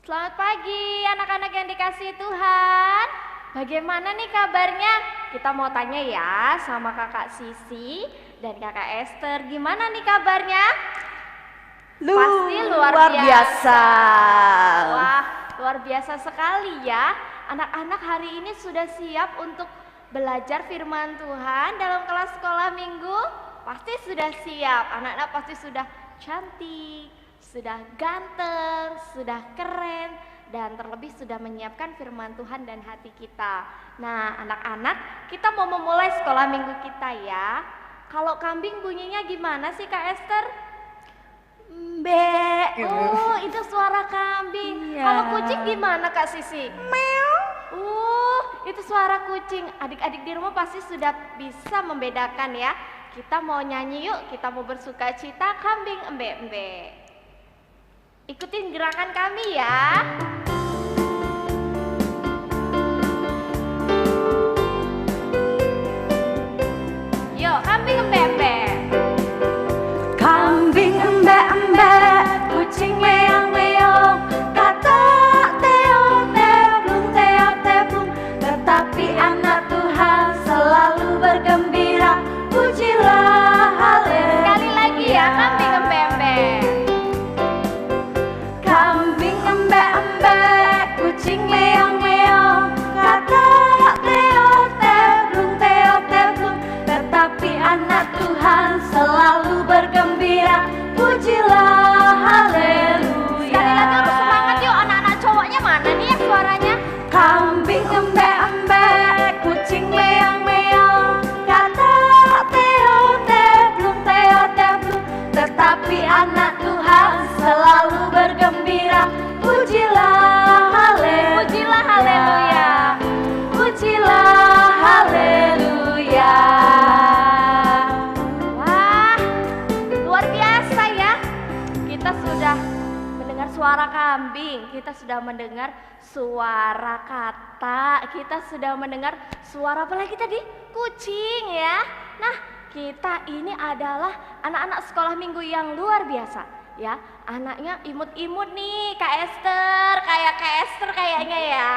Selamat pagi anak-anak yang dikasihi Tuhan. Bagaimana nih kabarnya? Kita mau tanya ya sama kakak Sisi dan kakak Esther. Gimana nih kabarnya? Pasti luar biasa. Wah, luar biasa sekali ya. Anak-anak hari ini sudah siap untuk belajar firman Tuhan dalam kelas sekolah minggu? Pasti sudah siap. Anak-anak pasti sudah cantik, sudah ganteng, sudah keren, dan terlebih sudah menyiapkan firman Tuhan dan hati kita. Nah, anak-anak, kita mau memulai sekolah minggu kita ya. Kalau kambing bunyinya gimana sih Kak Esther? Mbe. Oh, itu suara kambing. Iya. Kalau kucing gimana Kak Sisi? Meow. Itu suara kucing. Adik-adik di rumah pasti sudah bisa membedakan ya. Kita mau nyanyi yuk, kita mau bersuka cita kambing embe-embe. Ikutin gerakan kami ya. Yuk, kambing embe-embe. Kambing embe-embe, kucing meong-meong, kata teong teblung teong teblung, tetapi anak Tuhan selalu bergembira. Pujilah haleluya. Sekali lagi ya, kambing embe-embe. Kambing embe-embe, kucing meong-meong, kata teong teblung teong teblung, tetapi anak Tuhan selalu bergembira. Pujilah haleluya. Sekali lagi harus semangat yuk, anak-anak cowoknya mana nih yang suaranya? Kambing embe-embe, kucing meong-meong, kata teong teblung teong teblung, tetapi anak Tuhan selalu bergembira. Pujilah haleluya. Pujilah haleluya. Pujilah haleluya. Wah, luar biasa ya. Kita sudah mendengar suara kambing, kita sudah mendengar suara kata, kita sudah mendengar suara apa lagi tadi? Kucing ya. Nah, kita ini adalah anak-anak sekolah minggu yang luar biasa ya. Anaknya imut-imut nih, Kak Esther, kayak Kak Esther kayaknya ya.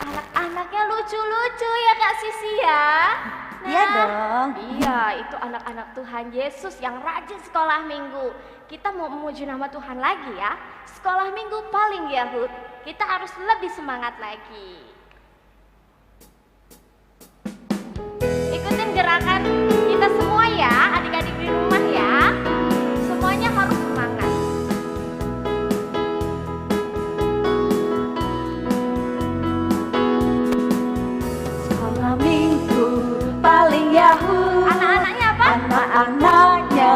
Anak-anaknya lucu-lucu ya Kak Sisi ya. Iya dong. Iya, itu anak-anak Tuhan Yesus yang rajin sekolah minggu. Kita mau memuji nama Tuhan lagi ya. Sekolah minggu paling Yahud. Kita harus lebih semangat lagi. Ikutin gerakan kita semua ya, adik-adik di rumah ya. Semuanya harus semangat. Sekolah minggu paling Yahud. Anak-anaknya apa? Anak-anaknya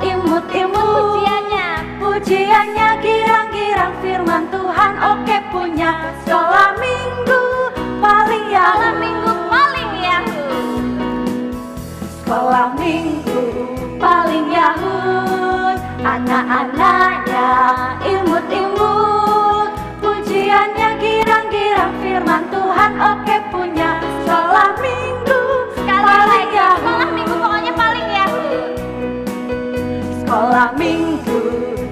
imut-imut. Pujiannya. Pujiannya girang-girang firman Tuhan. Oke punya sekolah minggu paling Yahud. Sekolah minggu paling Yahud. Sekolah minggu paling Yahud. Anak-anaknya imut-imut. Pujiannya girang-girang firman Tuhan. Oke punya sekolah minggu Sekali paling lagi, Yahud. sekolah minggu pokoknya paling Yahud. Sekolah minggu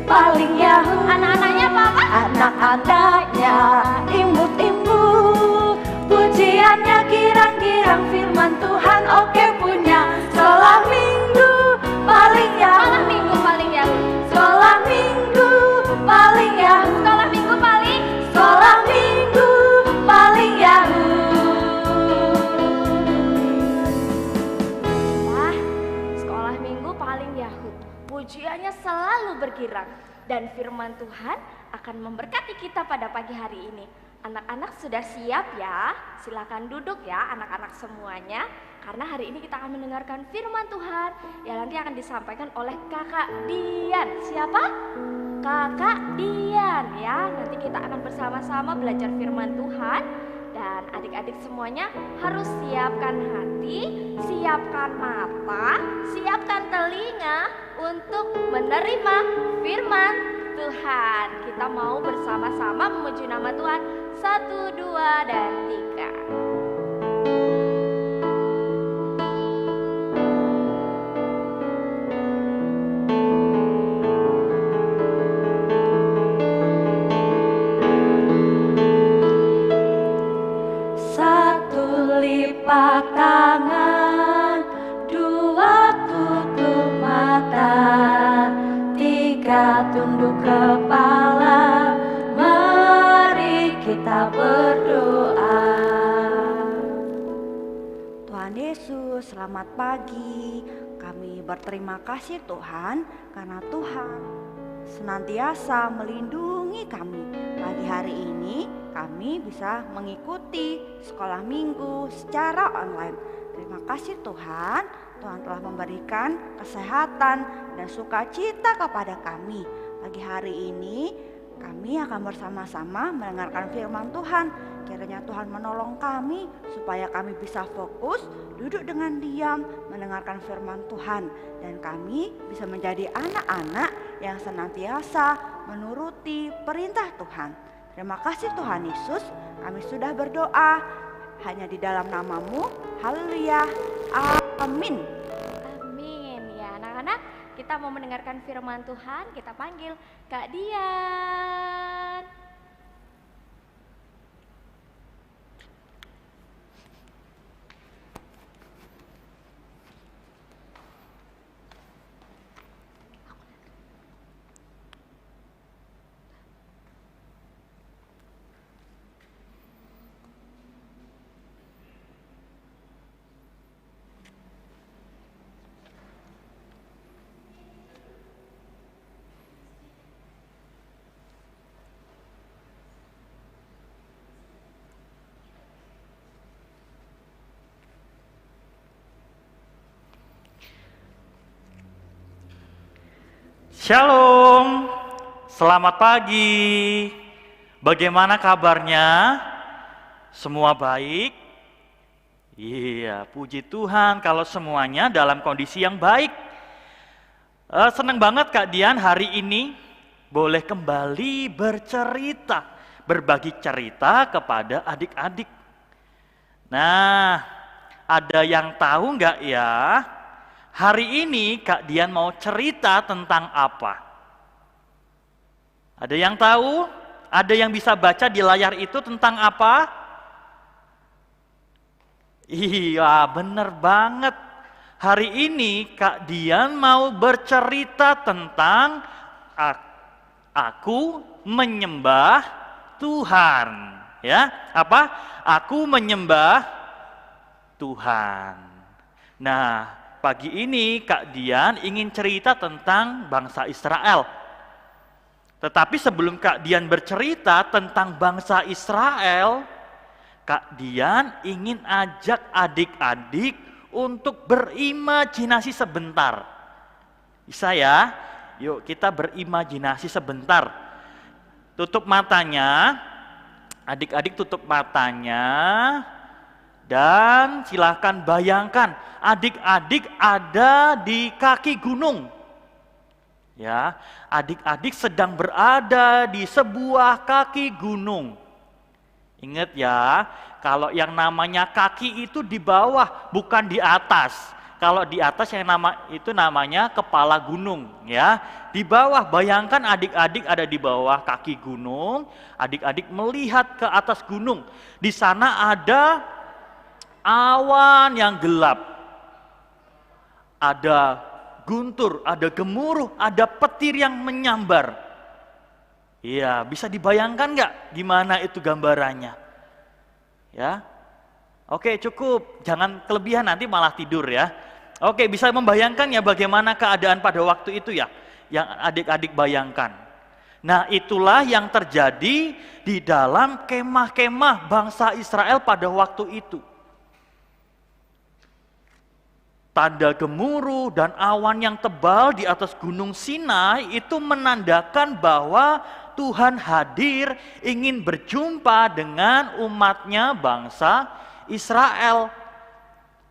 paling Yahud. Anak-anaknya apa? Anak-anaknya imut-imut. Pujiannya girang-girang firman Tuhan. Oke punya sekolah minggu paling Yahud. Sekolah minggu paling Yahud. Sekolah minggu paling Yahud. Sekolah minggu paling. Sekolah minggu paling Yahud. Wah, sekolah minggu paling Yahud. Pujiannya selalu bergirang dan firman Tuhan akan memberkati kita pada pagi hari ini. Anak-anak sudah siap ya? Silakan duduk ya anak-anak semuanya. Karena hari ini kita akan mendengarkan firman Tuhan yang nanti akan disampaikan oleh Kakak Dian. Siapa? Kakak Dian ya. Nanti kita akan bersama-sama belajar firman Tuhan. Dan adik-adik semuanya harus siapkan hati, siapkan mata, siapkan telinga untuk menerima firman Tuhan. Kita mau bersama-sama memuji nama Tuhan. 1, 2, dan 3. kita berdoa. Tuhan Yesus, selamat pagi. Kami berterima kasih Tuhan karena Tuhan senantiasa melindungi kami. Pagi hari ini kami bisa mengikuti sekolah minggu secara online. Terima kasih Tuhan, Tuhan telah memberikan kesehatan dan sukacita kepada kami. Pagi hari ini kami akan bersama-sama mendengarkan firman Tuhan. Kiranya Tuhan menolong kami supaya kami bisa fokus, duduk dengan diam, mendengarkan firman Tuhan. Dan kami bisa menjadi anak-anak yang senantiasa menuruti perintah Tuhan. Terima kasih Tuhan Yesus, kami sudah berdoa hanya di dalam nama-Mu. Haleluya, amin. Amin. Ya anak-anak, kita mau mendengarkan firman Tuhan, kita panggil Kak Dian. Shalom, selamat pagi. Bagaimana kabarnya? Semua baik? Iya, puji Tuhan kalau semuanya dalam kondisi yang baik. Senang banget Kak Dian hari ini boleh kembali bercerita, berbagi cerita kepada adik-adik. Nah, ada yang tahu nggak ya? Hari ini Kak Dian mau cerita tentang apa? Ada yang tahu? Ada yang bisa baca di layar itu tentang apa? Iya, bener banget. Hari ini Kak Dian mau bercerita tentang aku menyembah Tuhan. Ya, apa? Aku menyembah Tuhan. Nah, pagi ini Kak Dian ingin cerita tentang bangsa Israel. Tetapi sebelum Kak Dian bercerita tentang bangsa Israel, Kak Dian ingin ajak adik-adik untuk berimajinasi sebentar. Bisa ya? Yuk kita berimajinasi sebentar. Tutup matanya, adik-adik tutup matanya. Dan silahkan bayangkan adik-adik ada di kaki gunung. Ya, adik-adik sedang berada di sebuah kaki gunung. Ingat ya, kalau yang namanya kaki itu di bawah, bukan di atas. Kalau di atas yang itu namanya kepala gunung, ya. Di bawah, bayangkan adik-adik ada di bawah kaki gunung, adik-adik melihat ke atas gunung. Di sana ada awan yang gelap, ada guntur, ada gemuruh, ada petir yang menyambar. Iya, bisa dibayangkan nggak gimana itu gambarannya? Ya, oke cukup, jangan kelebihan nanti malah tidur ya. Oke, bisa membayangkan ya bagaimana keadaan pada waktu itu ya, yang adik-adik bayangkan. Nah, itulah yang terjadi di dalam kemah-kemah bangsa Israel pada waktu itu. Tanda gemuruh dan awan yang tebal di atas gunung Sinai itu menandakan bahwa Tuhan hadir ingin berjumpa dengan umatnya bangsa Israel.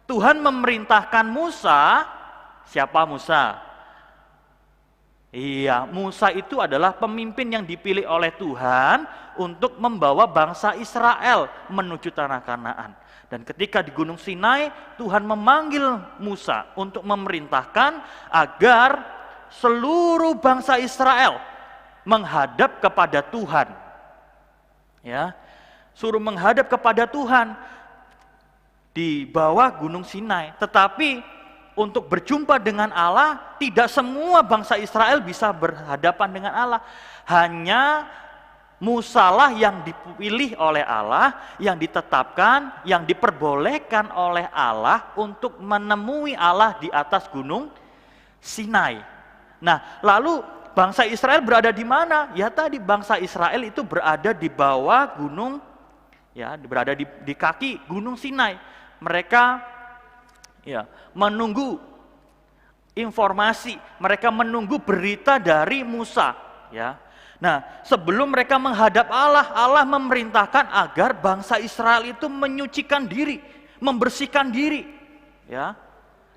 Tuhan memerintahkan Musa, siapa Musa? Iya, Musa itu adalah pemimpin yang dipilih oleh Tuhan untuk membawa bangsa Israel menuju tanah Kanaan. Dan ketika di Gunung Sinai, Tuhan memanggil Musa untuk memerintahkan agar seluruh bangsa Israel menghadap kepada Tuhan. Ya, suruh menghadap kepada Tuhan di bawah Gunung Sinai. Tetapi untuk berjumpa dengan Allah, tidak semua bangsa Israel bisa berhadapan dengan Allah. Hanya Musalah yang dipilih oleh Allah, yang ditetapkan, yang diperbolehkan oleh Allah untuk menemui Allah di atas gunung Sinai. Nah, lalu bangsa Israel berada di mana? Ya tadi bangsa Israel itu berada di bawah gunung, ya berada di kaki gunung Sinai. Mereka ya menunggu informasi, mereka menunggu berita dari Musa, ya. Nah, sebelum mereka menghadap Allah, Allah memerintahkan agar bangsa Israel itu menyucikan diri, membersihkan diri, ya,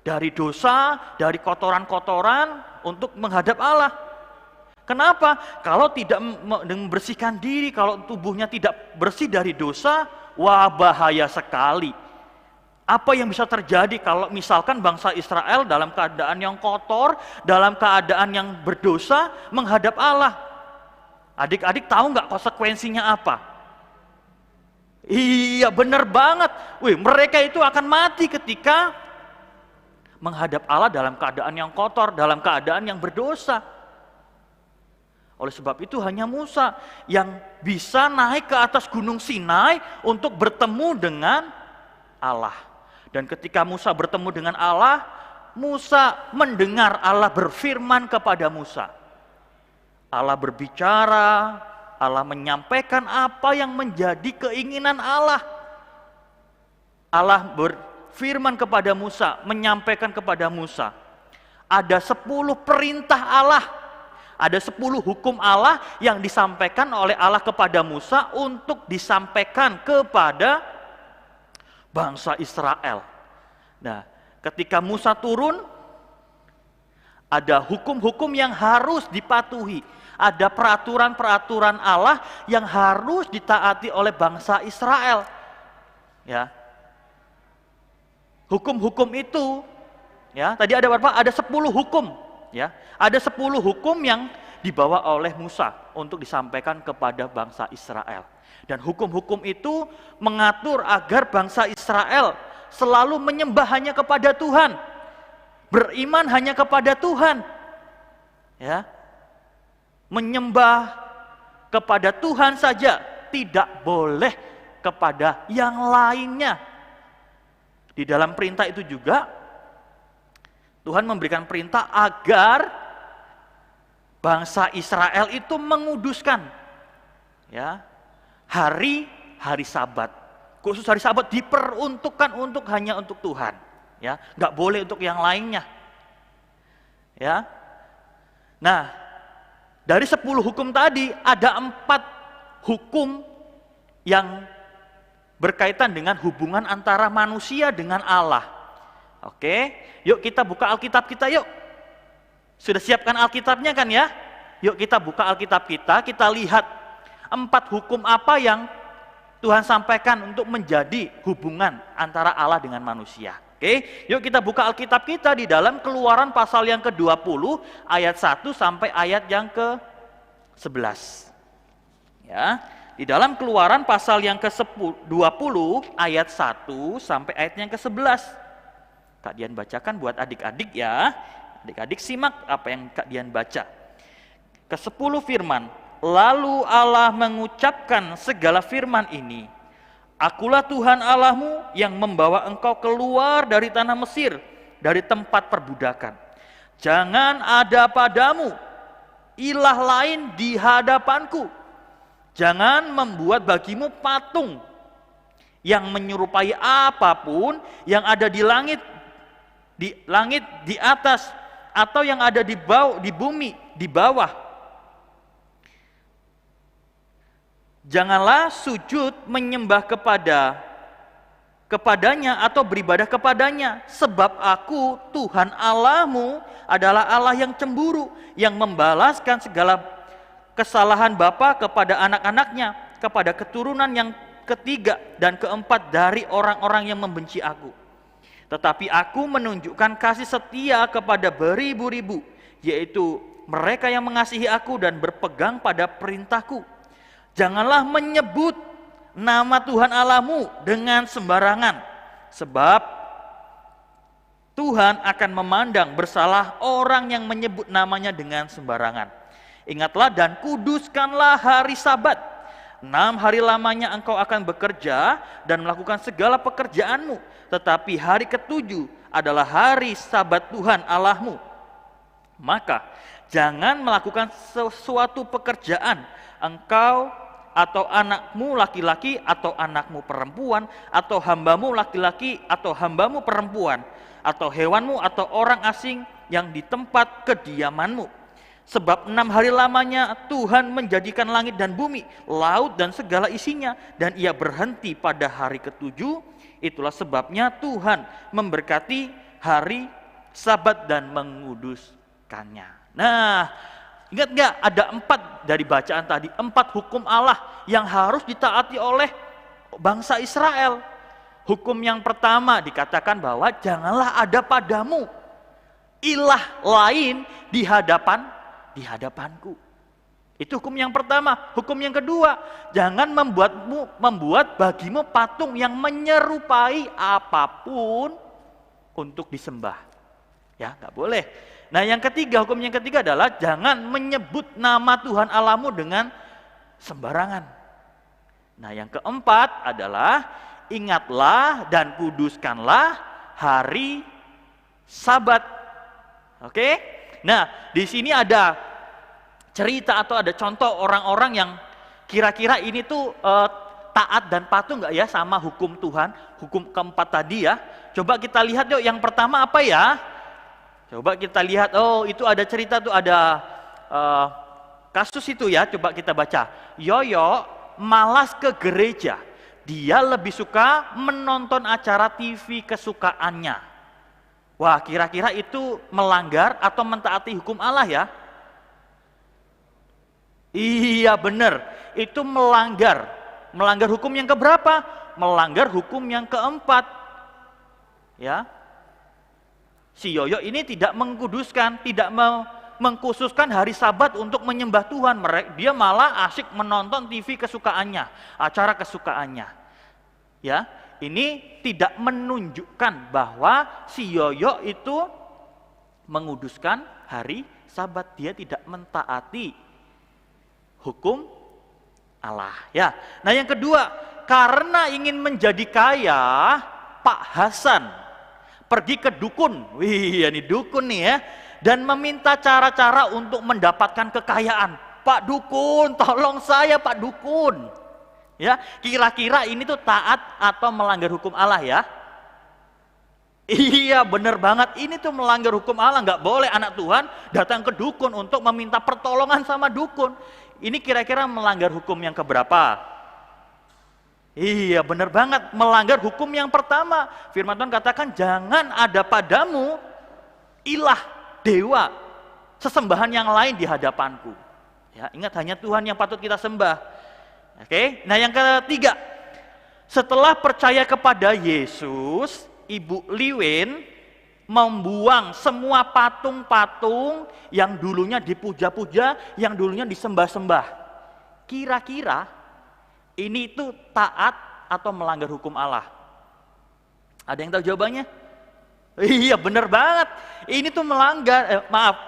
dari dosa, dari kotoran-kotoran untuk menghadap Allah. Kenapa? Kalau tidak membersihkan diri, kalau tubuhnya tidak bersih dari dosa, wah bahaya sekali. Apa yang bisa terjadi kalau misalkan bangsa Israel dalam keadaan yang kotor, dalam keadaan yang berdosa menghadap Allah? Adik-adik tahu nggak konsekuensinya apa? Iya benar banget. Mereka itu akan mati ketika menghadap Allah dalam keadaan yang kotor, dalam keadaan yang berdosa. Oleh sebab itu hanya Musa yang bisa naik ke atas gunung Sinai untuk bertemu dengan Allah. Dan ketika Musa bertemu dengan Allah, Musa mendengar Allah berfirman kepada Musa. Allah berbicara, Allah menyampaikan apa yang menjadi keinginan Allah. Allah berfirman kepada Musa, menyampaikan kepada Musa. Ada 10 perintah Allah, ada 10 hukum Allah yang disampaikan oleh Allah kepada Musa untuk disampaikan kepada bangsa Israel. Nah, ketika Musa turun, ada hukum-hukum yang harus dipatuhi. Ada peraturan-peraturan Allah yang harus ditaati oleh bangsa Israel. Ya. Hukum-hukum itu, ya, tadi ada berapa? Ada 10 hukum, ya. Ada 10 hukum yang dibawa oleh Musa untuk disampaikan kepada bangsa Israel. Dan hukum-hukum itu mengatur agar bangsa Israel selalu menyembah hanya kepada Tuhan, beriman hanya kepada Tuhan, ya, menyembah kepada Tuhan saja, tidak boleh kepada yang lainnya. Di dalam perintah itu juga Tuhan memberikan perintah agar bangsa Israel itu menguduskan, ya, hari Sabat. Khusus hari Sabat diperuntukkan hanya untuk Tuhan, ya, nggak boleh untuk yang lainnya, ya. Nah, dari 10 hukum tadi ada 4 hukum yang berkaitan dengan hubungan antara manusia dengan Allah. Oke, yuk kita buka Alkitab kita yuk. Sudah siapkan Alkitabnya kan ya? Yuk kita buka Alkitab kita lihat 4 hukum apa yang Tuhan sampaikan untuk menjadi hubungan antara Allah dengan manusia. Oke, yuk kita buka Alkitab kita di dalam Keluaran pasal yang ke-20 ayat 1 sampai ayat yang ke-11. Ya, di dalam Keluaran pasal yang ke-20 ayat 1 sampai ayat yang ke-11. Kak Dian bacakan buat adik-adik ya. Adik-adik simak apa yang Kak Dian baca. Ke-10 firman, lalu Allah mengucapkan segala firman ini. Akulah Tuhan Allahmu yang membawa engkau keluar dari tanah Mesir, dari tempat perbudakan. Jangan ada padamu ilah lain di hadapanku. Jangan membuat bagimu patung yang menyerupai apapun yang ada di langit di atas, atau yang ada di bumi di bawah. Janganlah sujud menyembah kepadanya atau beribadah kepadanya, sebab aku Tuhan Allahmu adalah Allah yang cemburu, yang membalaskan segala kesalahan bapa kepada anak-anaknya, kepada keturunan yang ketiga dan keempat dari orang-orang yang membenci aku. Tetapi aku menunjukkan kasih setia kepada beribu-ribu, yaitu mereka yang mengasihi aku dan berpegang pada perintahku. Janganlah menyebut nama Tuhan Allahmu dengan sembarangan, sebab Tuhan akan memandang bersalah orang yang menyebut namanya dengan sembarangan. Ingatlah dan kuduskanlah hari Sabat. 6 hari lamanya engkau akan bekerja dan melakukan segala pekerjaanmu, tetapi hari ketujuh adalah hari Sabat Tuhan Allahmu. Maka jangan melakukan sesuatu pekerjaan, engkau atau anakmu laki-laki atau anakmu perempuan, atau hambamu laki-laki atau hambamu perempuan, atau hewanmu atau orang asing yang di tempat kediamanmu. Sebab 6 hari lamanya Tuhan menjadikan langit dan bumi, laut dan segala isinya, dan ia berhenti pada hari ketujuh. Itulah sebabnya Tuhan memberkati hari Sabat dan menguduskannya. Nah, ingat nggak, ada 4 dari bacaan tadi, 4 hukum Allah yang harus ditaati oleh bangsa Israel. Hukum yang pertama dikatakan bahwa janganlah ada padamu ilah lain di hadapanku. Itu hukum yang pertama. Hukum yang kedua, jangan membuat bagimu patung yang menyerupai apapun untuk disembah. Ya, nggak boleh. Nah, yang ketiga, hukum yang ketiga adalah jangan menyebut nama Tuhan Allahmu dengan sembarangan. Nah, yang keempat adalah ingatlah dan kuduskanlah hari Sabat. Oke? Nah, di sini ada cerita atau ada contoh orang-orang yang kira-kira ini tuh taat dan patuh nggak ya sama hukum Tuhan, hukum keempat tadi ya. Coba kita lihat yuk, yang pertama apa ya? Coba kita lihat, oh itu ada cerita tuh, ada kasus itu ya, coba kita baca. Yoyo malas ke gereja, dia lebih suka menonton acara TV kesukaannya. Wah, kira-kira itu melanggar atau mentaati hukum Allah ya? Iya benar, itu melanggar. Melanggar hukum yang keberapa? Melanggar hukum yang keempat. Ya. Si Yoyo ini tidak mengkuduskan, tidak mengkhususkan hari Sabat untuk menyembah Tuhan. Dia malah asyik menonton TV kesukaannya, acara kesukaannya. Ya, ini tidak menunjukkan bahwa si Yoyo itu menguduskan hari Sabat. Dia tidak mentaati hukum Allah. Ya. Nah, yang kedua, karena ingin menjadi kaya, Pak Hasan pergi ke dukun. Wih, ini dukun nih ya. Dan meminta cara-cara untuk mendapatkan kekayaan. Pak dukun, tolong saya Pak dukun. Ya, kira-kira ini tuh taat atau melanggar hukum Allah ya? Iya, bener banget. Ini tuh melanggar hukum Allah. Nggak boleh anak Tuhan datang ke dukun untuk meminta pertolongan sama dukun. Ini kira-kira melanggar hukum yang keberapa? Iya, bener banget. Melanggar hukum yang pertama. Firman Tuhan katakan, jangan ada padamu ilah, dewa, sesembahan yang lain di hadapanku. Ya, ingat, hanya Tuhan yang patut kita sembah. Oke, nah yang ketiga, setelah percaya kepada Yesus, Ibu Liwen membuang semua patung-patung yang dulunya dipuja-puja, yang dulunya disembah-sembah. Kira-kira ini itu taat atau melanggar hukum Allah? Ada yang tahu jawabannya? Iya, benar banget. Ini tuh melanggar,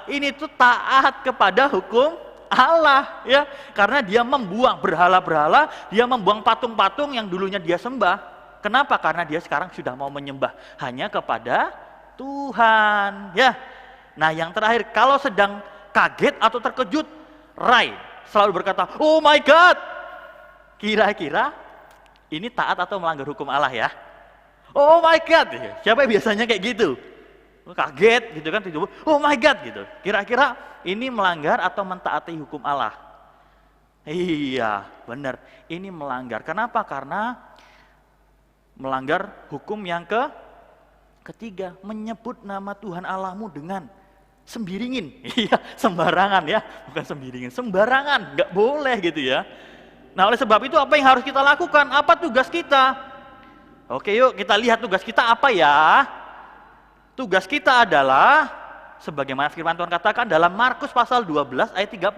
ini tuh taat kepada hukum Allah ya, karena dia membuang berhala-berhala, dia membuang patung-patung yang dulunya dia sembah. Kenapa? Karena dia sekarang sudah mau menyembah hanya kepada Tuhan ya. Nah, yang terakhir, kalau sedang kaget atau terkejut, Rai selalu berkata, "Oh my God." Kira-kira ini taat atau melanggar hukum Allah ya? Oh my God. Siapa yang biasanya kayak gitu? Kaget gitu kan, oh my God gitu. Kira-kira ini melanggar atau mentaati hukum Allah? Iya, benar. Ini melanggar. Kenapa? Karena melanggar hukum yang ketiga, menyebut nama Tuhan Allahmu dengan sembiringin. Iya, sembarangan ya, bukan sembiringin, sembarangan, nggak boleh gitu ya. Nah, oleh sebab itu apa yang harus kita lakukan? Apa tugas kita? Oke, yuk kita lihat tugas kita apa ya. Tugas kita adalah sebagaimana firman Tuhan katakan dalam Markus pasal 12 ayat 30,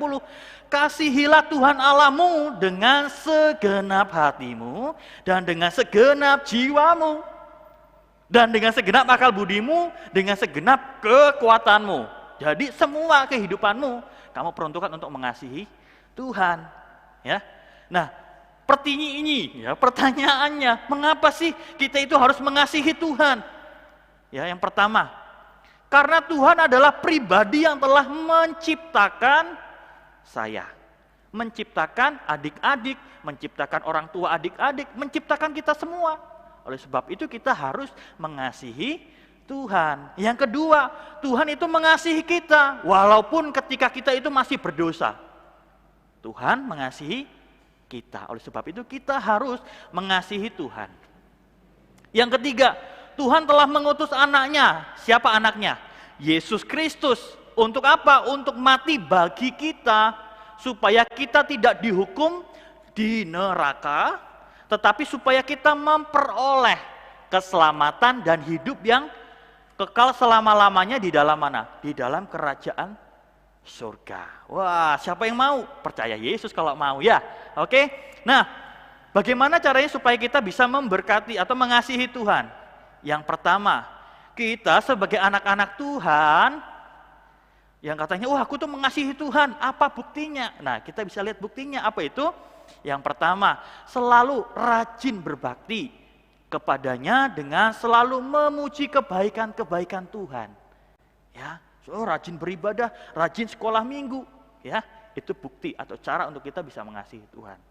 kasihilah Tuhan Allahmu dengan segenap hatimu dan dengan segenap jiwamu dan dengan segenap akal budimu, dengan segenap kekuatanmu. Jadi semua kehidupanmu kamu peruntukkan untuk mengasihi Tuhan, ya. Nah, Pertanyaannya, mengapa sih kita itu harus mengasihi Tuhan? Ya, yang pertama, karena Tuhan adalah pribadi yang telah menciptakan saya, menciptakan adik-adik, menciptakan orang tua adik-adik, menciptakan kita semua. Oleh sebab itu kita harus mengasihi Tuhan. Yang kedua, Tuhan itu mengasihi kita walaupun ketika kita itu masih berdosa. Tuhan mengasihi kita. Oleh sebab itu kita harus mengasihi Tuhan. Yang ketiga, Tuhan telah mengutus anaknya. Siapa anaknya? Yesus Kristus. Untuk apa? Untuk mati bagi kita, supaya kita tidak dihukum di neraka, tetapi supaya kita memperoleh keselamatan dan hidup yang kekal selama-lamanya di dalam mana? Di dalam kerajaan surga. Wah, siapa yang mau? Percaya Yesus kalau mau ya. Oke. Nah, bagaimana caranya supaya kita bisa memberkati atau mengasihi Tuhan? Yang pertama, kita sebagai anak-anak Tuhan yang katanya, wah aku tuh mengasihi Tuhan, apa buktinya? Nah, kita bisa lihat buktinya, apa itu? Yang pertama, selalu rajin berbakti kepadanya dengan selalu memuji kebaikan-kebaikan Tuhan. Ya, rajin beribadah, rajin sekolah minggu, ya, itu bukti atau cara untuk kita bisa mengasihi Tuhan.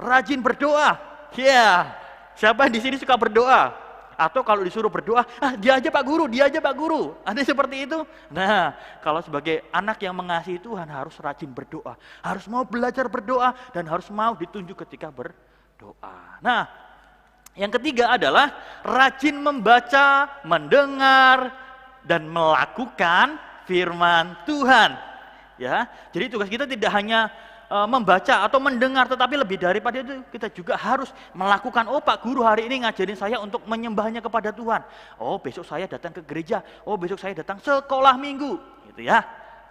Rajin berdoa, ya, siapa yang di sini suka berdoa? Atau kalau disuruh berdoa, dia aja Pak Guru, dia aja Pak Guru. Ada seperti itu? Nah, kalau sebagai anak yang mengasihi Tuhan harus rajin berdoa. Harus mau belajar berdoa dan harus mau ditunjuk ketika berdoa. Nah, yang ketiga adalah rajin membaca, mendengar, dan melakukan firman Tuhan. Ya, jadi tugas kita tidak hanya membaca atau mendengar, tetapi lebih daripada itu kita juga harus melakukan. Oh, Pak Guru hari ini ngajarin saya untuk menyembahnya kepada Tuhan. Oh, besok saya datang ke gereja. Oh, besok saya datang sekolah minggu, gitu ya.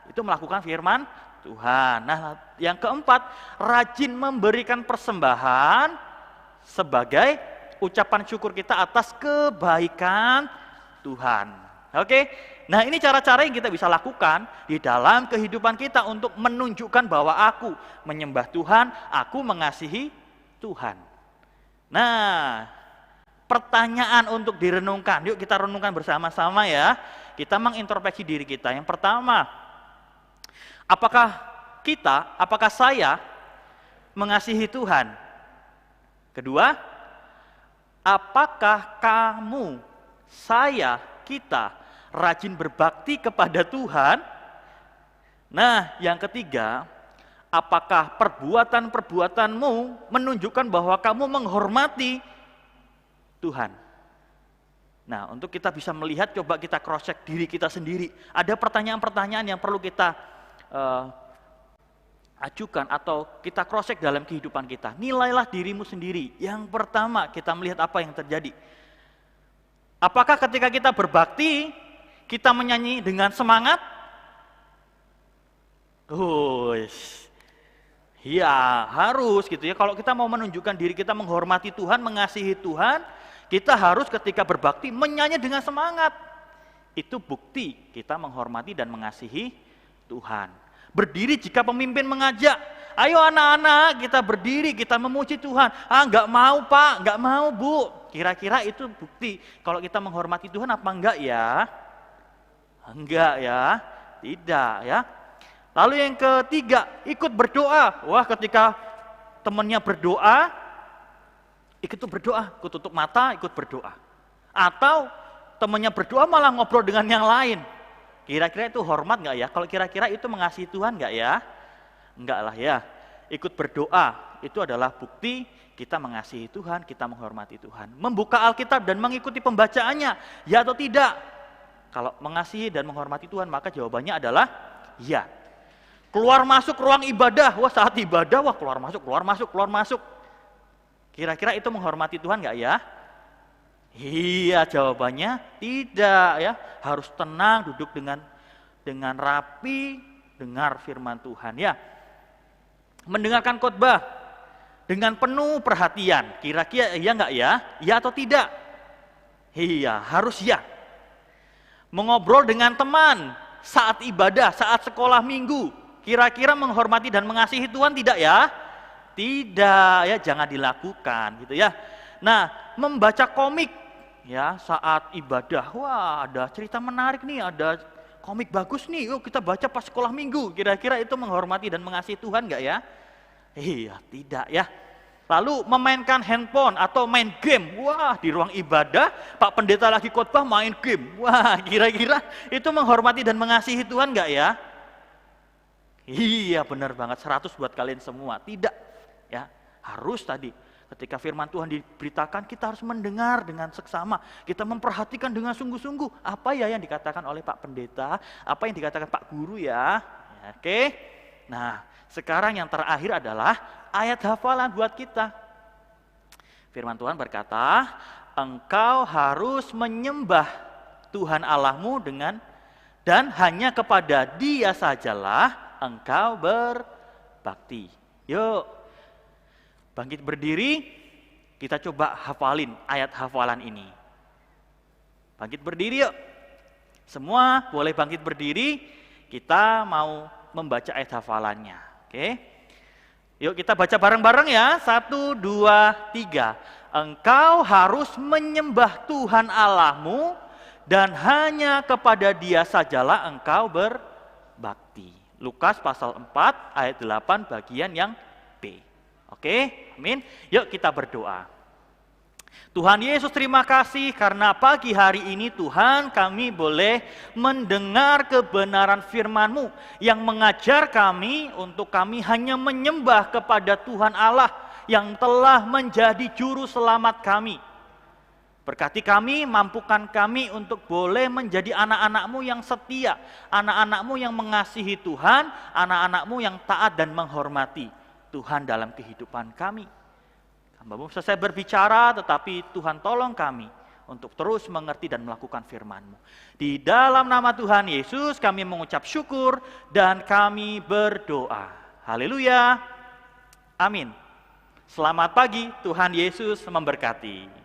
Itu melakukan firman Tuhan. Nah, yang keempat, rajin memberikan persembahan sebagai ucapan syukur kita atas kebaikan Tuhan. Oke, nah ini cara-cara yang kita bisa lakukan di dalam kehidupan kita untuk menunjukkan bahwa aku menyembah Tuhan, aku mengasihi Tuhan. Nah, pertanyaan untuk direnungkan, yuk kita renungkan bersama-sama ya. Kita mengintrospeksi diri kita. Yang pertama, apakah saya mengasihi Tuhan? Kedua, apakah kamu, kita rajin berbakti kepada Tuhan? Nah, yang ketiga, apakah perbuatan-perbuatanmu menunjukkan bahwa kamu menghormati Tuhan? Nah, untuk kita bisa melihat, coba kita cross-check diri kita sendiri. Ada pertanyaan-pertanyaan yang perlu kita ajukan atau kita cross-check dalam kehidupan kita. Nilailah dirimu sendiri. Yang pertama, kita melihat apa yang terjadi. Apakah ketika kita berbakti, kita menyanyi dengan semangat? Ya harus gitu ya. Kalau kita mau menunjukkan diri kita menghormati Tuhan, mengasihi Tuhan, kita harus ketika berbakti menyanyi dengan semangat. Itu bukti kita menghormati dan mengasihi Tuhan. Berdiri jika pemimpin mengajak, ayo anak-anak kita berdiri, kita memuji Tuhan. Enggak mau Pak, enggak mau Bu. Kira-kira itu bukti kalau kita menghormati Tuhan apa enggak ya? Enggak ya, tidak ya. Lalu yang ketiga, ikut berdoa. Wah, ketika temannya berdoa, ikut berdoa, ikut tutup mata, ikut berdoa. Atau temannya berdoa malah ngobrol dengan yang lain. Kira-kira itu hormat enggak ya? Kalau kira-kira itu mengasihi Tuhan enggak ya? Enggak lah ya. Ikut berdoa, itu adalah bukti kita mengasihi Tuhan, kita menghormati Tuhan. Membuka Alkitab dan mengikuti pembacaannya, ya atau tidak? Kalau mengasihi dan menghormati Tuhan, maka jawabannya adalah ya. Keluar masuk ruang ibadah, wah saat ibadah, wah keluar masuk. Kira-kira itu menghormati Tuhan enggak ya? Iya, jawabannya tidak ya. Harus tenang, duduk dengan rapi, dengar firman Tuhan ya. Mendengarkan khotbah dengan penuh perhatian. Kira-kira iya enggak ya? Ya atau tidak? Iya, harus ya. Mengobrol dengan teman saat ibadah, saat sekolah minggu. Kira-kira menghormati dan mengasihi Tuhan tidak ya? tidak, ya jangan dilakukan gitu ya. Nah, membaca komik ya saat ibadah, wah ada cerita menarik nih, ada komik bagus nih, yuk kita baca pas sekolah minggu. Kira-kira itu menghormati dan mengasihi Tuhan nggak ya? Iya, tidak ya. Lalu memainkan handphone atau main game, wah di ruang ibadah Pak Pendeta lagi khotbah main game, wah kira-kira itu menghormati dan mengasihi Tuhan nggak ya? Iya benar banget, 100 buat kalian semua. Tidak ya, harus tadi ketika firman Tuhan diberitakan kita harus mendengar dengan seksama. Kita memperhatikan dengan sungguh-sungguh apa ya yang dikatakan oleh Pak Pendeta, apa yang dikatakan Pak Guru ya. Oke. Nah, sekarang yang terakhir adalah ayat hafalan buat kita. Firman Tuhan berkata, engkau harus menyembah Tuhan Allahmu dan hanya kepada Dia sajalah engkau berbakti. Yuk, bangkit berdiri, kita coba hafalin ayat hafalan ini. Bangkit berdiri yuk. Semua boleh bangkit berdiri, kita mau membaca ayat hafalannya. Oke. Yuk kita baca bareng-bareng ya. 1, 2, 3. Engkau harus menyembah Tuhan Allahmu dan hanya kepada Dia sajalah engkau berbakti. Lukas pasal 4 ayat 8 bagian yang B. Oke, amin. Yuk kita berdoa. Tuhan Yesus, terima kasih karena pagi hari ini Tuhan kami boleh mendengar kebenaran firman-Mu yang mengajar kami untuk kami hanya menyembah kepada Tuhan Allah yang telah menjadi juru selamat kami. Berkati kami, mampukan kami untuk boleh menjadi anak-anak-Mu yang setia, anak-anak-Mu yang mengasihi Tuhan, anak-anak-Mu yang taat dan menghormati Tuhan dalam kehidupan kami. Hamba-Mu selesai berbicara, tetapi Tuhan tolong kami untuk terus mengerti dan melakukan firman-Mu. Di dalam nama Tuhan Yesus kami mengucap syukur dan kami berdoa. Haleluya. Amin. Selamat pagi, Tuhan Yesus memberkati.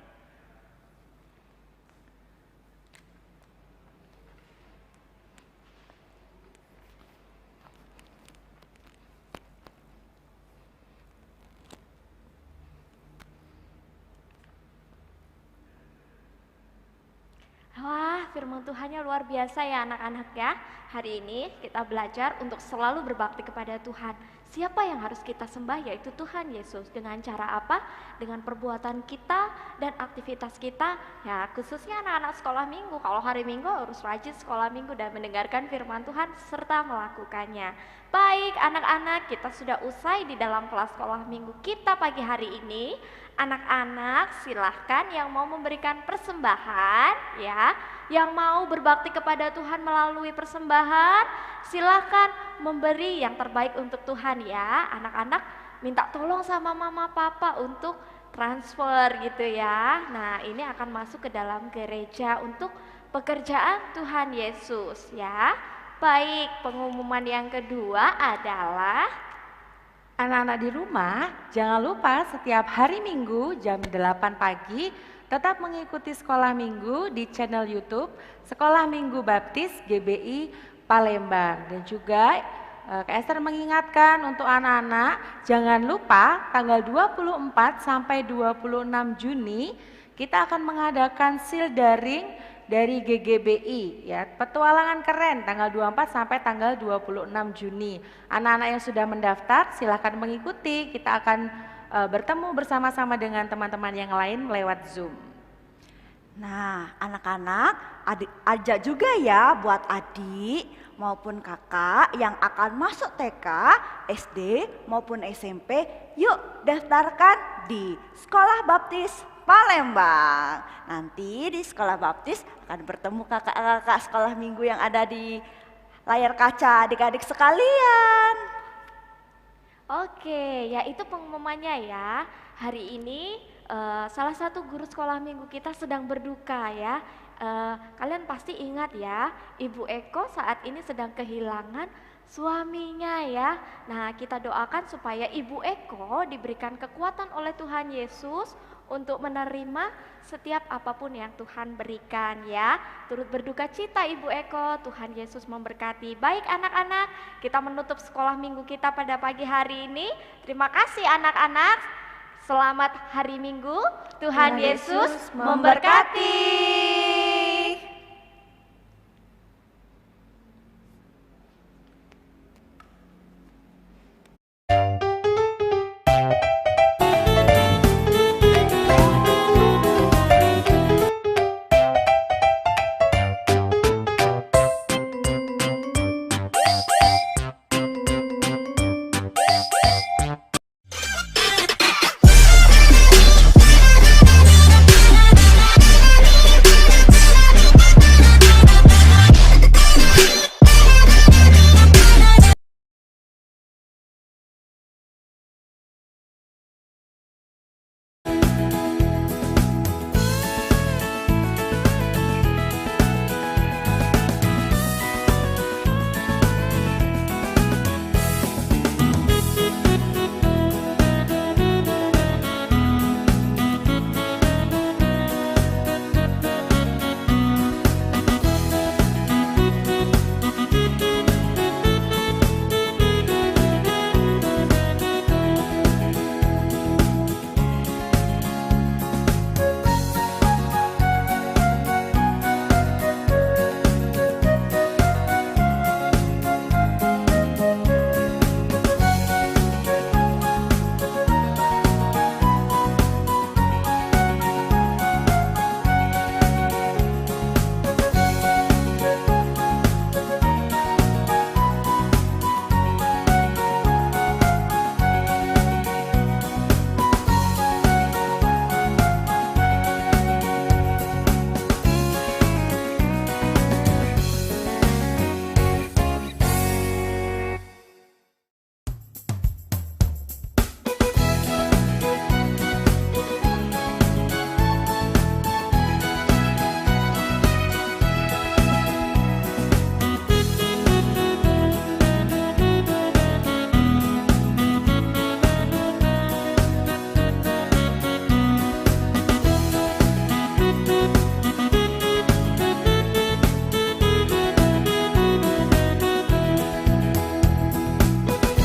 Wah, firman Tuhannya luar biasa ya anak-anak ya. Hari ini kita belajar untuk selalu berbakti kepada Tuhan. Siapa yang harus kita sembah? Yaitu Tuhan Yesus. Dengan cara apa? Dengan perbuatan kita dan aktivitas kita. Ya, khususnya anak-anak sekolah minggu. Kalau hari minggu harus rajin sekolah minggu dan mendengarkan firman Tuhan serta melakukannya. Baik anak-anak, kita sudah usai di dalam kelas sekolah minggu kita pagi hari ini. Anak-anak silahkan yang mau memberikan persembahan ya, yang mau berbakti kepada Tuhan melalui persembahan, silahkan memberi yang terbaik untuk Tuhan ya. Anak-anak minta tolong sama mama papa untuk transfer gitu ya. Nah ini akan masuk ke dalam gereja untuk pekerjaan Tuhan Yesus ya. Baik, pengumuman yang kedua adalah Anak-anak di rumah, jangan lupa setiap hari Minggu jam 8 pagi tetap mengikuti sekolah minggu di channel YouTube Sekolah Minggu Baptis GBI Palembang. Dan juga Kak Esther mengingatkan untuk anak-anak, jangan lupa tanggal 24 sampai 26 Juni kita akan mengadakan seal daring dari GGBI ya, petualangan keren tanggal 24 sampai tanggal 26 Juni. Anak-anak yang sudah mendaftar silakan mengikuti. Kita akan bertemu bersama-sama dengan teman-teman yang lain lewat Zoom. Nah, anak-anak ajak juga ya buat adik maupun kakak yang akan masuk TK, SD maupun SMP, yuk daftarkan di Sekolah Baptis Palembang. Nanti di Sekolah Baptis akan bertemu kakak-kakak sekolah minggu yang ada di layar kaca adik-adik sekalian. Oke, ya itu pengumumannya ya. Hari ini salah satu guru sekolah minggu kita sedang berduka ya. Kalian pasti ingat ya, Ibu Eko saat ini sedang kehilangan suaminya ya. Nah kita doakan supaya Ibu Eko diberikan kekuatan oleh Tuhan Yesus untuk menerima setiap apapun yang Tuhan berikan ya. Turut berduka cita Ibu Eko, Tuhan Yesus memberkati. Baik anak-anak, kita menutup sekolah minggu kita pada pagi hari ini. Terima kasih anak-anak. Selamat hari Minggu. Tuhan Yesus memberkati.